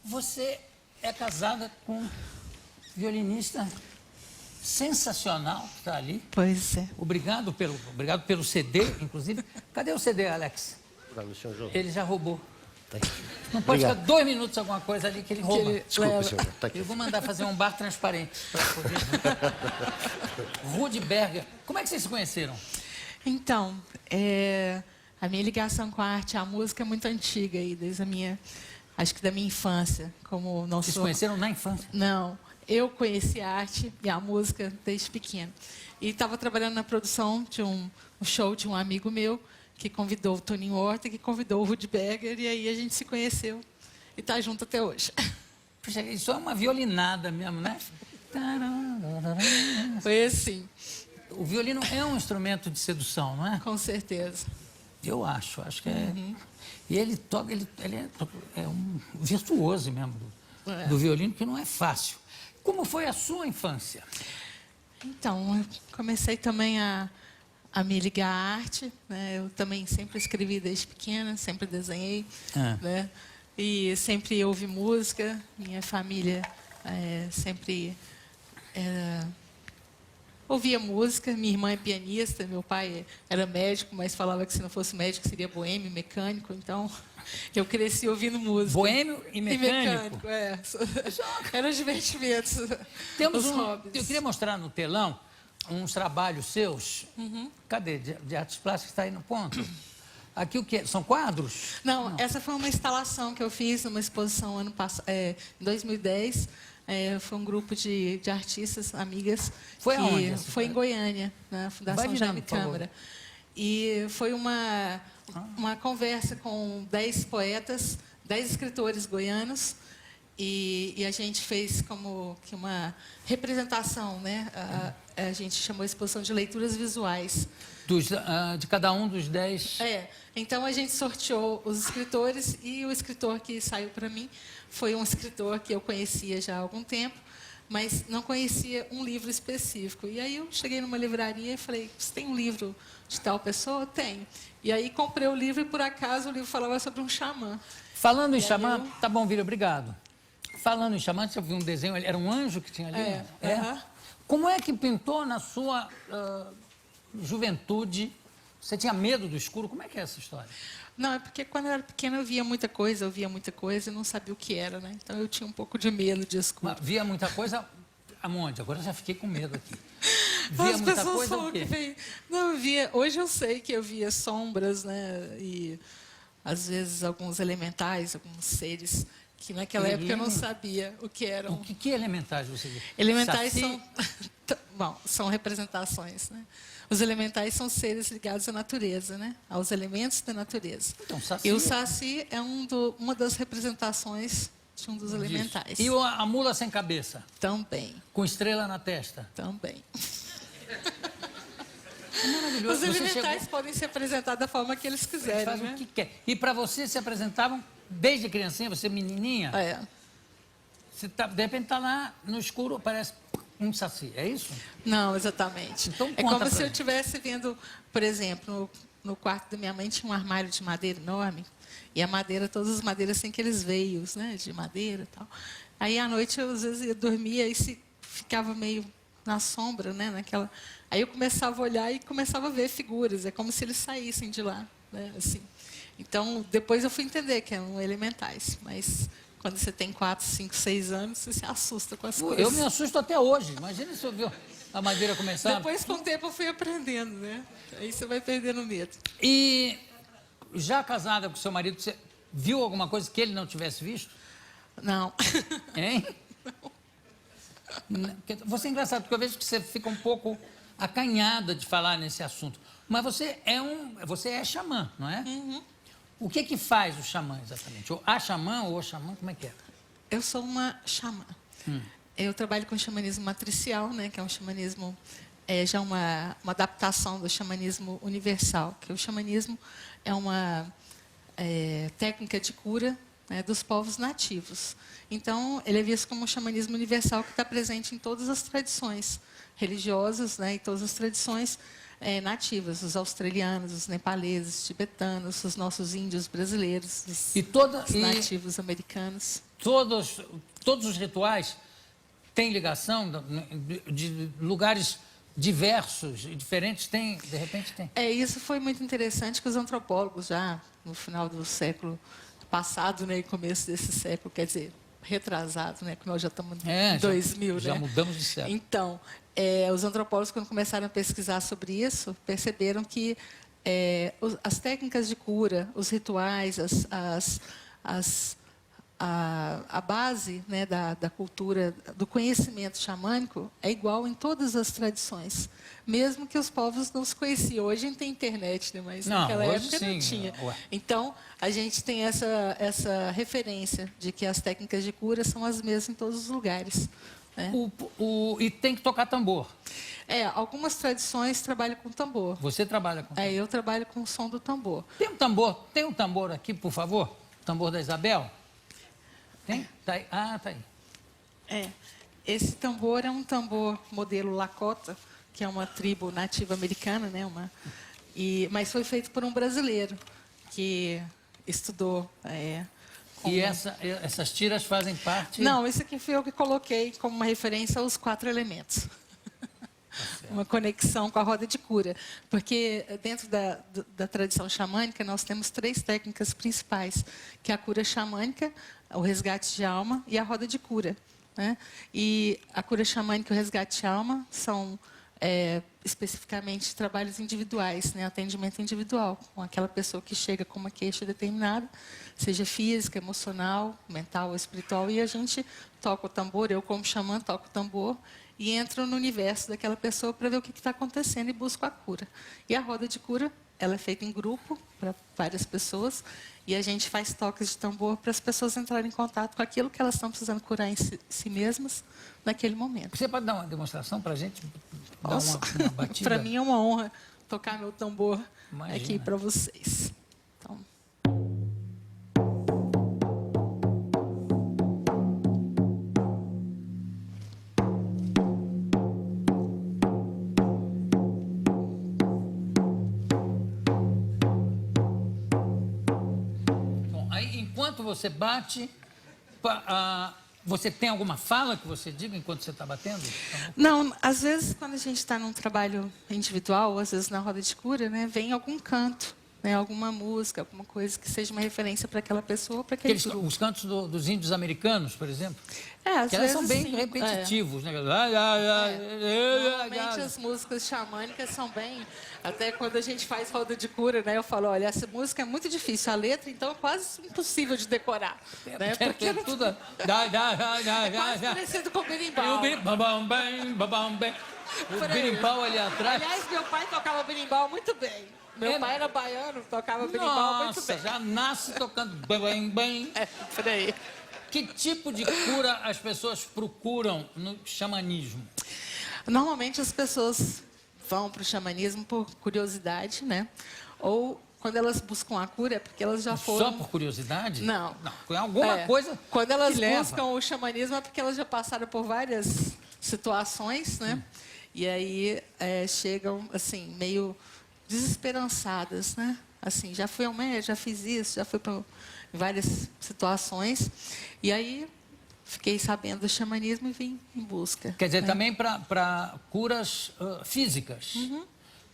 Você é casada com um violinista sensacional que está ali. Pois é. Obrigado pelo CD, inclusive. Cadê o CD, Alex? Ele já roubou. Tá aqui. Não pode Obrigado. ficar 2 minutos alguma coisa ali que ele rouba. Desculpa, senhor. Tá aqui. Eu vou mandar fazer um bar transparente para poder. Rudy Berger. Como é que vocês se conheceram? Então, a minha ligação com a arte e a música é muito antiga, aí, desde a minha, acho que da minha infância. Como não Vocês se sou... conheceram na infância? Não, eu conheci a arte e a música desde pequena. E estava trabalhando na produção de um show de um amigo meu, que convidou o Toninho Horta, que convidou o Rudy Berger, e aí a gente se conheceu e está junto até hoje. Puxa, isso é uma violinada mesmo, né? Foi assim, O violino é um instrumento de sedução, não é? com certeza. Eu acho que é. E ele toca, ele é um virtuoso mesmo do violino, que não é fácil. Como foi a sua infância? Então, eu comecei também a me ligar à arte, né? Eu também sempre escrevi desde pequena, sempre desenhei, né? E sempre ouvi música. Minha família sempre ouvia música. Minha irmã é pianista, meu pai era médico, mas falava que se não fosse médico seria boêmio, mecânico. Então, eu cresci ouvindo música. Boêmio e mecânico? Eram os divertimentos, Temos os hobbies. Eu queria mostrar no telão uns trabalhos seus. Cadê? De artes plásticas, está aí no ponto. Aqui o que? São quadros? Não, essa foi uma instalação que eu fiz numa exposição ano passado, em 2010. Foi um grupo de artistas, amigas. Foi aonde? Foi em Goiânia, na Fundação Jaime Câmara. E foi uma conversa com 10 poetas, 10 escritores goianos. E a gente fez como que uma representação, né? A gente chamou a exposição de leituras visuais. De cada um dos 10. Então a gente sorteou os escritores e o escritor que saiu para mim foi um escritor que eu conhecia já há algum tempo, mas não conhecia um livro específico. E aí eu cheguei numa livraria e falei, você tem um livro de tal pessoa? Tenho. E aí comprei o livro e por acaso o livro falava sobre um xamã. Falando em xamã, tá bom, Vira, obrigado. Falando em xamã, você viu um desenho, era um anjo que tinha ali? Como é que pintou na sua juventude? Você tinha medo do escuro? Como é que é essa história? Não, é porque quando eu era pequena eu via muita coisa e não sabia o que era, né? Então eu tinha um pouco de medo de escuro. Mas via muita coisa aonde? Agora eu já fiquei com medo aqui. Via As muita pessoas coisa falam o quê? que não, eu via. Hoje eu sei que eu via sombras, né? E às vezes alguns elementais, alguns seres que naquela época eu não sabia o que eram. O que elementais você viu? Elementais Saci? são representações, né? Os elementais são seres ligados à natureza, né? Aos elementos da natureza. Então, Saci E o Saci é uma das representações de um dos elementais. E a mula sem cabeça? Também. Com estrela na testa? Também. Maravilhoso. Os elementais podem se apresentar da forma que eles quiserem, Faz né? o que quer. E para você se apresentavam desde criancinha, você menininha? Você de repente está lá no escuro, parece um saci, é isso? Não, exatamente. Então, é como se eu gente. estivesse vendo, por exemplo, no quarto da minha mãe tinha um armário de madeira enorme, e a madeira, todas as madeiras têm aqueles veios, né, de madeira e tal. Aí à noite eu às vezes ia dormir e ficava meio na sombra, né, naquela. Aí eu começava a olhar e começava a ver figuras, é como se eles saíssem de lá, né, assim. Então depois eu fui entender que eram elementais, mas quando você tem 4, 5, 6 anos, você se assusta com as coisas. Eu me assusto até hoje. Imagina se eu ver a madeira começar. Depois, com o tempo, eu fui aprendendo, né? Aí você vai perdendo medo. E já casada com seu marido, você viu alguma coisa que ele não tivesse visto? Não. Hein? Não. Você é engraçado, porque eu vejo que você fica um pouco acanhada de falar nesse assunto. Mas você é xamã, não é? O que faz o xamã, exatamente? A xamã ou o xamã, como é que é? Eu sou uma xamã. Eu trabalho com xamanismo matricial, né, que é um xamanismo, já uma adaptação do xamanismo universal, que o xamanismo é uma técnica de cura, né, dos povos nativos. Então, ele é visto como um xamanismo universal que está presente em todas as tradições religiosas, né, e todas as tradições nativas, os australianos, os nepaleses, os tibetanos, os nossos índios brasileiros, os nativos americanos. todos os rituais têm ligação de lugares diversos e diferentes, de repente tem. Isso foi muito interessante que os antropólogos já no final do século passado, né, e começo desse século, quer dizer, retrasado, né, que nós já estamos em 2000, já né? mudamos de século. Então, os antropólogos, quando começaram a pesquisar sobre isso, perceberam que as técnicas de cura, os rituais, a base, né, da cultura, do conhecimento xamânico é igual em todas as tradições, mesmo que os povos não se conheciam. Hoje a gente tem internet, né, mas naquela época não tinha. Então, a gente tem essa referência de que as técnicas de cura são as mesmas em todos os lugares. Né? E tem que tocar tambor. Algumas tradições trabalham com tambor. Você trabalha com tambor? Eu trabalho com o som do tambor. Tem um tambor aqui, por favor? O tambor da Isabel? Tem? Tá aí. Ah, tá aí. Esse tambor é um tambor modelo Lakota, que é uma tribo nativa americana, né? Mas foi feito por um brasileiro que estudou. E essas tiras fazem parte... Não, isso aqui foi eu que coloquei como uma referência aos 4 elementos. Uma conexão com a roda de cura. Porque dentro da tradição xamânica, nós temos 3 técnicas principais, que é a cura xamânica, o resgate de alma e a roda de cura. Né? E a cura xamânica e o resgate de alma são especificamente trabalhos individuais, né? Atendimento individual, com aquela pessoa que chega com uma queixa determinada, seja física, emocional, mental ou espiritual, e a gente toca o tambor, eu como xamã toco o tambor, e entro no universo daquela pessoa para ver o que está acontecendo e busco a cura. E a roda de cura, ela é feita em grupo, para várias pessoas, e a gente faz toques de tambor para as pessoas entrarem em contato com aquilo que elas estão precisando curar em si mesmas naquele momento. Você pode dar uma demonstração para a gente? Dar uma batida? Para mim é uma honra tocar meu tambor aqui para vocês. Então... Enquanto você bate, você tem alguma fala que você diga enquanto você está batendo? Não, às vezes quando a gente está num trabalho individual, ou às vezes na roda de cura, né, vem algum canto, né, alguma música, alguma coisa que seja uma referência para aquela pessoa, para aquele grupo. Os cantos dos índios americanos, por exemplo? Às vezes, são bem sim, repetitivos. Né? Normalmente as músicas xamânicas são bem... Até quando a gente faz roda de cura, né, eu falo, olha, essa música é muito difícil, a letra, então, é quase impossível de decorar. Né? Porque tudo... Quase parecido com o berimbau. O berimbau ali atrás. Aliás, meu pai tocava berimbau muito bem. Meu pai era baiano, tocava berimbau muito bem. Já nasce tocando bem. Por aí. Que tipo de cura as pessoas procuram no xamanismo? Normalmente as pessoas vão para o xamanismo por curiosidade, né? Ou quando elas buscam a cura é porque elas já foram... Só por curiosidade? Não. Foi alguma coisa. Quando elas buscam o xamanismo é porque elas já passaram por várias situações, né? E aí chegam assim meio desesperançadas, né? Assim, já fui ao médico, já fiz isso, já fui para várias situações. E aí fiquei sabendo do xamanismo e vim em busca. Quer dizer, também para curas físicas.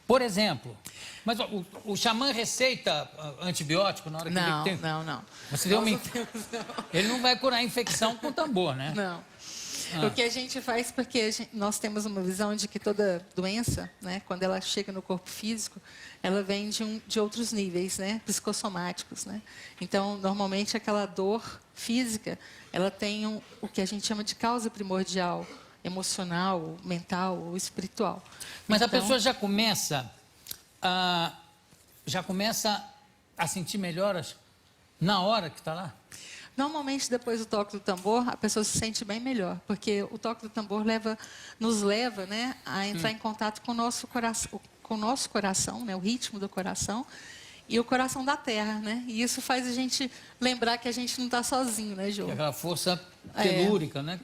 Por exemplo, mas o xamã receita antibiótico na hora que ele tem... Não. Você deu Ele não vai curar a infecção com tambor, né? Não. O que a gente faz, porque nós temos uma visão de que toda doença, né, quando ela chega no corpo físico, ela vem de outros níveis, né, psicossomáticos, né? Então, normalmente, aquela dor física, ela tem o que a gente chama de causa primordial, emocional, mental ou espiritual. Mas então, a pessoa já começa a sentir melhoras na hora que está lá? Normalmente, depois do toque do tambor, a pessoa se sente bem melhor, porque o toque do tambor nos leva, né, a entrar em contato com o nosso coração, né, o ritmo do coração, e o coração da terra, né? E isso faz a gente lembrar que a gente não está sozinho, né, Jô? Aquela força telúrica, né?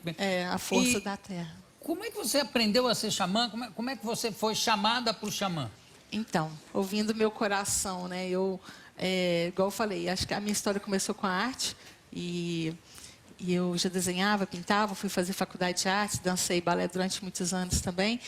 A força da terra. Como é que você aprendeu a ser xamã? Como é que você foi chamada para o xamã? Então, ouvindo meu coração, né? Igual eu falei, acho que a minha história começou com a arte. E E eu já desenhava, pintava, fui fazer faculdade de artes, dancei balé durante muitos anos também.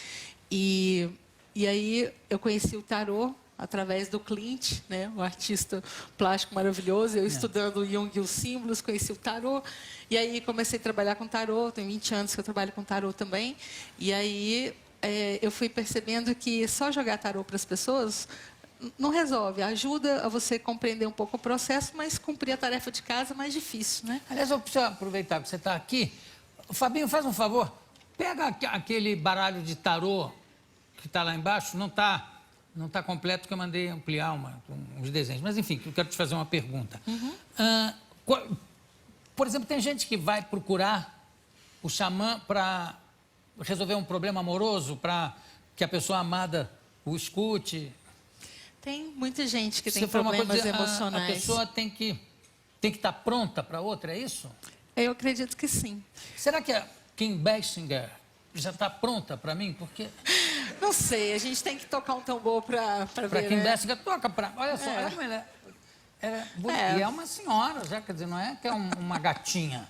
E aí eu conheci o tarô através do Clint, né, o artista plástico maravilhoso. Eu estudando Jung e os símbolos, conheci o tarô. E aí comecei a trabalhar com tarô. Tem 20 anos que eu trabalho com tarô também. E aí eu fui percebendo que só jogar tarô para as pessoas não resolve. Ajuda a você compreender um pouco o processo, mas cumprir a tarefa de casa é mais difícil, né? Aliás, eu preciso aproveitar que você está aqui. Fabinho, faz um favor. Pega aquele baralho de tarô que está lá embaixo. Não tá completo, porque eu mandei ampliar uns desenhos. Mas, enfim, eu quero te fazer uma pergunta. Por exemplo, tem gente que vai procurar o xamã para resolver um problema amoroso, para que a pessoa amada o escute. Tem muita gente que tem Você falou uma problemas coisa, emocionais. a pessoa tem que estar pronta para outra, é isso? Eu acredito que sim. Será que a Kim Basinger já está pronta para mim? Porque Não sei, a gente tem que tocar um tambor para ver, para Kim né? Basinger, toca para... Olha só, olha como ela é bonita. É. E é uma senhora já, quer dizer, não é que é uma gatinha.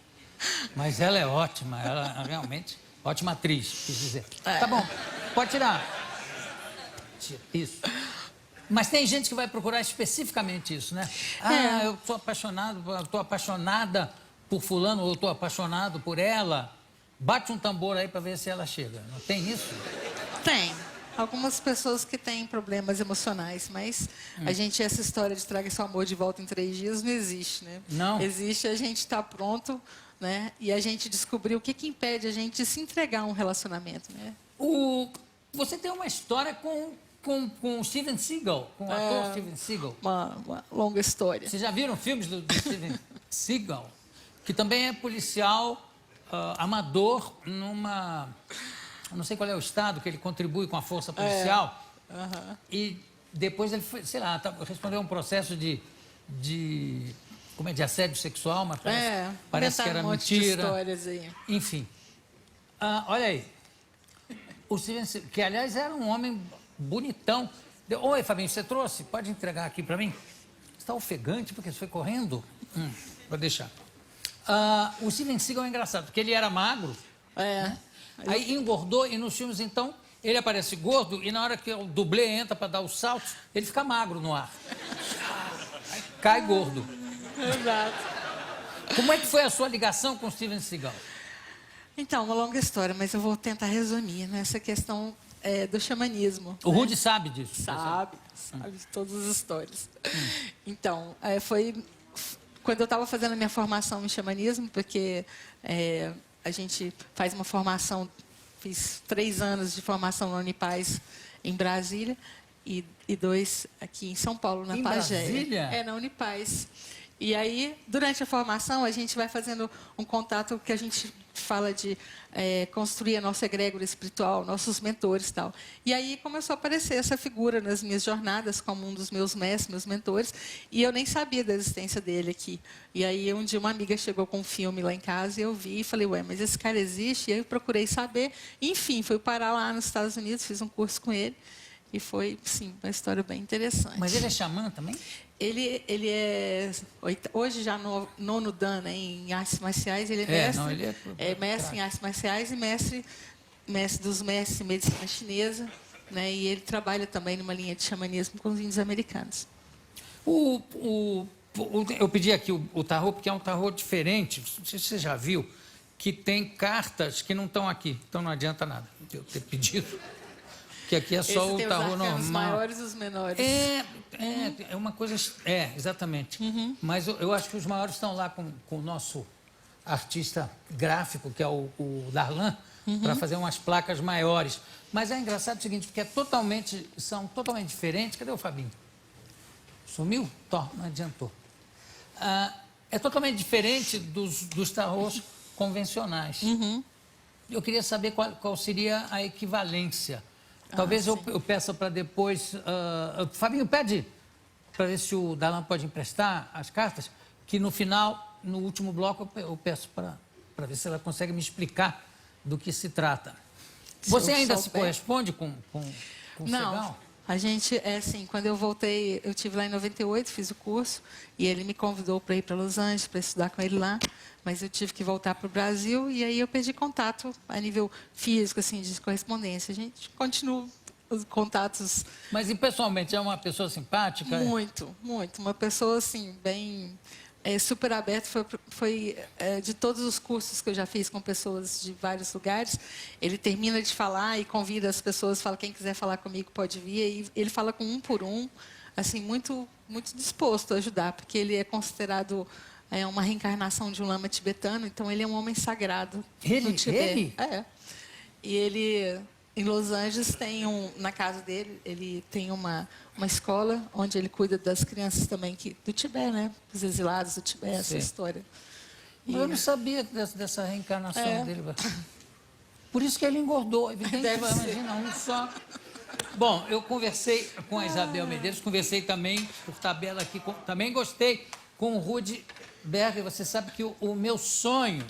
Mas ela é ótima, ela é realmente ótima atriz, quis dizer. Tá bom, pode tirar. Isso. Mas tem gente que vai procurar especificamente isso, né? Eu estou apaixonada por fulano, ou estou apaixonado por ela. Bate um tambor aí para ver se ela chega. Não tem isso? Tem. Algumas pessoas que têm problemas emocionais, mas essa história de traga seu amor de volta em 3 dias não existe, né? Não. Existe a gente estar pronto, né? E a gente descobrir o que impede a gente de se entregar a um relacionamento, né? Você tem uma história com o Steven Seagal, com o ator Steven Seagal. Uma longa história. Vocês já viram filmes do Steven Seagal? Que também é policial amador numa... Eu não sei qual é o estado que ele contribui com a força policial. E depois ele foi, sei lá, respondeu um processo de assédio sexual, mas parece que era mentira. De histórias aí. Enfim. Olha aí. O Steven Seagal, que aliás era um homem bonitão. Oi, Fabinho, você trouxe? Pode entregar aqui para mim? Você está ofegante porque você foi correndo? Vou deixar. O Steven Seagal é engraçado, porque ele era magro. Né? Aí engordou e nos filmes, então, ele aparece gordo e na hora que o dublê entra para dar os saltos, ele fica magro no ar. Aí cai gordo. Exato. Como é que foi a sua ligação com o Steven Seagal? Então, uma longa história, mas eu vou tentar resumir nessa questão do xamanismo. O Rudy sabe disso. Sabe de todas as histórias. Então, foi quando eu estava fazendo a minha formação em xamanismo, porque a gente faz uma formação, fiz 3 anos de formação na Unipaz em Brasília e 2 aqui em São Paulo, na Pagé. Brasília? Na Unipaz. E aí, durante a formação, a gente vai fazendo um contato que a gente fala de construir a nossa egrégora espiritual, nossos mentores e tal. E aí começou a aparecer essa figura nas minhas jornadas como um dos meus mestres, meus mentores, e eu nem sabia da existência dele aqui. E aí um dia uma amiga chegou com um filme lá em casa e eu vi e falei, ué, mas esse cara existe? E aí eu procurei saber. Enfim, fui parar lá nos Estados Unidos, fiz um curso com ele. E foi, sim, uma história bem interessante. Mas ele é xamã também? Ele é, hoje já no 9º Dan, né, em artes marciais, ele é mestre, ele é mestre em artes marciais e mestre dos mestres em medicina chinesa, né, e ele trabalha também numa linha de xamanismo com os índios americanos. Eu pedi aqui o tarô, porque é um tarô diferente, não sei se você já viu, que tem cartas que não estão aqui, então não adianta nada eu ter pedido. Que aqui é só o tarô normal. Os maiores e os menores. É uma coisa... exatamente. Mas eu acho que os maiores estão lá com o nosso artista gráfico, que é o Darlan, para fazer umas placas maiores. Mas é engraçado o seguinte, porque são totalmente diferentes. Cadê o Fabinho? Sumiu? Não adiantou. É totalmente diferente dos tarôs convencionais. Eu queria saber qual seria a equivalência. Talvez eu peça para depois... Fabinho, pede para ver se o Darlan pode emprestar as cartas, que no final, no último bloco, eu peço para ver se ela consegue me explicar do que se trata. Você ainda se corresponde com o Seagal? Não, a gente, assim, quando eu voltei, eu estive lá em 98, fiz o curso, e ele me convidou para ir para Los Angeles, para estudar com ele lá, mas eu tive que voltar para o Brasil e aí eu perdi contato a nível físico, assim, de correspondência. A gente continua os contatos. Mas e pessoalmente, é uma pessoa simpática? Muito, muito. Uma pessoa, assim, bem... super aberta. Foi de todos os cursos que eu já fiz com pessoas de vários lugares, ele termina de falar e convida as pessoas, fala, quem quiser falar comigo pode vir. E ele fala com um por um, assim, muito, muito disposto a ajudar, porque ele é considerado uma reencarnação de um lama tibetano, então ele é um homem sagrado no Tibete. Ele? E ele... Em Los Angeles, na casa dele, ele tem uma escola onde ele cuida das crianças também do Tibete, né? Os exilados do Tibete, essa história. Eu não sabia dessa reencarnação dele. Por isso que ele engordou, evidentemente. Imagina, um só. Bom, eu conversei com a Isabel Medeiros, conversei também, por tabela aqui, também gostei com o Rudy Berger. Você sabe que o meu sonho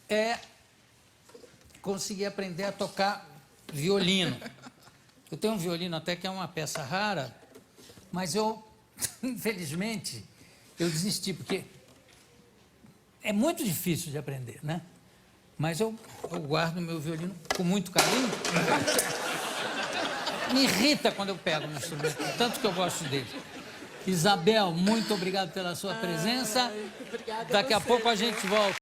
é conseguir aprender a tocar violino. Eu tenho um violino até que é uma peça rara, mas eu, infelizmente, eu desisti, porque é muito difícil de aprender, né? Mas eu guardo meu violino com muito carinho. Me irrita quando eu pego no instrumento, tanto que eu gosto dele. Isabel, muito obrigado pela sua presença. Obrigada. Daqui a pouco a gente volta.